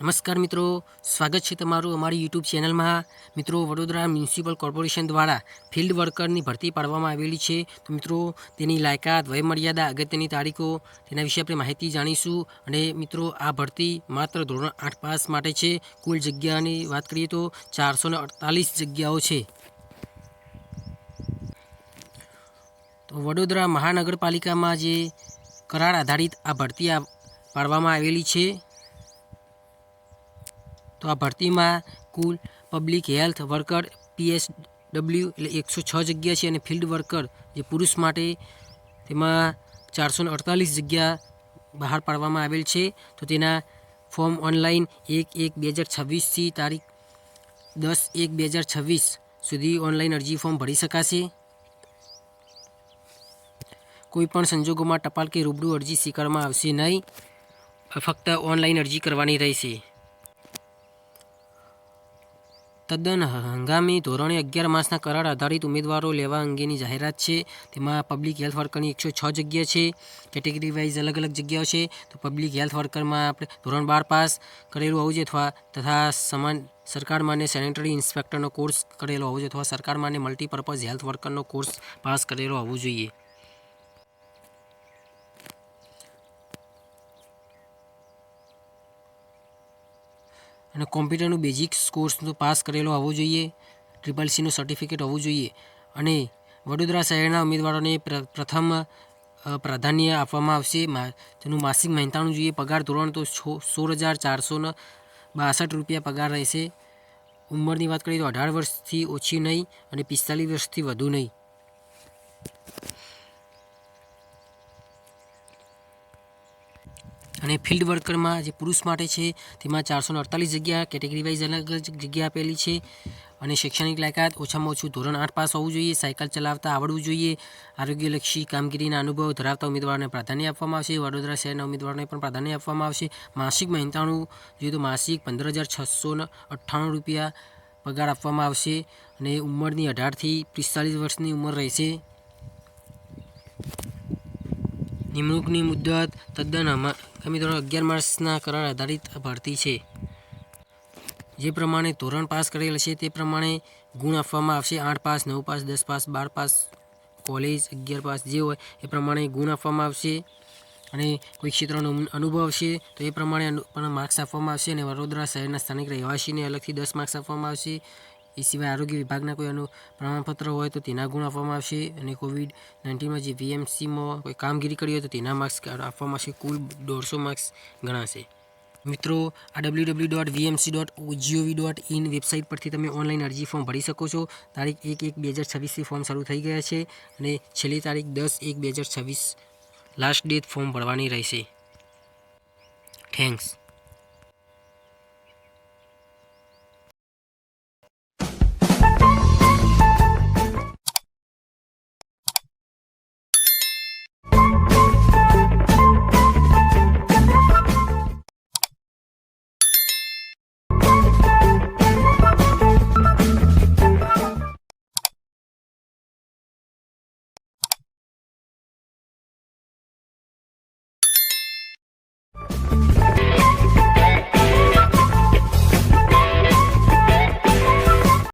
નમસ્કાર મિત્રો, સ્વાગત છે તમારું અમારી યુટ્યુબ ચેનલમાં। મિત્રો, વડોદરા મ્યુનિસિપલ કોર્પોરેશન દ્વારા ફિલ્ડ વર્કરની ભરતી પાડવામાં આવેલી છે। તો મિત્રો, તેની લાયકાત, વયમર્યાદા, અગત્યની તારીખો તેના વિશે આપણે માહિતી જાણીશું। અને મિત્રો, આ ભરતી માત્ર ધોરણ 8 પાસ માટે છે। કુલ જગ્યાની વાત કરીએ તો 448 જગ્યાઓ છે। તો વડોદરા મહાનગરપાલિકામાં જે કરાર આધારિત આ ભરતી પાડવામાં આવેલી છે। તો આ ભરતીમાં કુલ પબ્લિક હેલ્થ વર્કર PSW એટલે 106 જગ્યા છે અને ફિલ્ડ વર્કર જે પુરુષ માટે તેમાં 448 જગ્યા બહાર પાડવામાં આવેલ છે। તો તેના ફોર્મ ઓનલાઈન 1/1/2026થી તારીખ 10/1/2026 સુધી ઓનલાઈન અરજી ફોર્મ ભરી શકાશે। કોઈપણ સંજોગોમાં ટપાલ કે રૂબરૂ અરજી સ્વીકારવામાં આવશે નહીં, ફક્ત ઓનલાઈન અરજી કરવાની રહેશે। તદ્દન હંગામી ધોરણે 11 માસના કરાર આધારિત ઉમેદવારો લેવા અંગેની જાહેરાત છે। તેમાં પબ્લિક હેલ્થ વર્કરની 106 જગ્યા છે। કેટેગરી વાઇઝ અલગ અલગ જગ્યાઓ છે। તો પબ્લિક હેલ્થ વર્કરમાં આપણે ધોરણ 12 પાસ કરેલું હોવું જોઈએ તથા સમાન સરકાર માન્ય સેનેટરી ઇન્સ્પેક્ટરનો કોર્સ કરેલો હોવો જોઈએ અથવા સરકાર માન્ય મલ્ટીપર્પઝ હેલ્થ વર્કરનો કોર્સ પાસ કરેલો હોવો જોઈએ। અને કોમ્પ્યુટરનું બેઝિક્સ કોર્સનો પાસ કરેલો હોવો જોઈએ। CCCનું સર્ટિફિકેટ હોવું જોઈએ। અને વડોદરા શહેરના ઉમેદવારોને પ્રથમ પ્રાધાન્ય આપવામાં આવશે। તેનું માસિક મહેનતાણું જોઈએ। પગાર ધોરણ તો 16,462 રૂપિયા પગાર રહેશે। ઉંમરની વાત કરીએ તો 18 વર્ષથી ઓછી નહીં અને 45 વર્ષથી વધુ નહીં। અને ફિલ્ડ વર્કરમાં જે પુરુષ માટે છે તેમાં 448 જગ્યા કેટેગરી વાઇઝ અલગ અલગ જગ્યા આપેલી છે। અને શૈક્ષણિક લાયકાત ઓછામાં ઓછું ધોરણ 8 પાસ હોવું જોઈએ। સાયકલ ચલાવતા આવડવું જોઈએ। આરોગ્યલક્ષી કામગીરીના અનુભવ ધરાવતા ઉમેદવારોને પ્રાધાન્ય આપવામાં આવશે। વડોદરા શહેરના ઉમેદવારોને પણ પ્રાધાન્ય આપવામાં આવશે। માસિક મહેનતાણું જોઈએ તો માસિક 15,698 રૂપિયા પગાર આપવામાં આવશે। અને ઉંમરની 18થી 45 વર્ષની ઉંમર રહેશે। નિમણૂકની મુદ્દત તદ્દન મિત્રો 11 માસના કરાર આધારિત ભરતી છે। જે પ્રમાણે ધોરણ પાસ કરેલ છે તે પ્રમાણે ગુણ આપવામાં આવશે। 8 pass, 9 pass, 10 pass, 12 pass, college 11 pass જે હોય એ પ્રમાણે ગુણ આપવામાં આવશે। અને કોઈ ક્ષેત્રનો અનુભવ હશે તો એ પ્રમાણે પણ માર્ક્સ આપવામાં આવશે। અને વડોદરા શહેરના સ્થાનિક રહેવાસીને અલગથી 10 માર્ક્સ આપવામાં આવશે। એ સિવાય આરોગ્ય વિભાગના કોઈ પ્રમાણપત્ર હોય તો તેના ગુણ આપવામાં આવશે। અને COVID-19માં જે VMCમાં કોઈ કામગીરી કરી હોય તો તેના માર્ક્સ આપવામાં આવશે। કુલ 150 માર્ક્સ ગણાશે। મિત્રો, આ www.vmc.gov.in વેબસાઇટ પરથી તમે ઓનલાઈન અરજી ફોર્મ ભરી શકો છો। તારીખ 1/1/2026થી ફોર્મ શરૂ થઈ ગયા છે અને છેલ્લી તારીખ 10/1/2026 લાસ્ટ ડેટ ફોર્મ ભરવાની રહેશે। થેન્ક્સ।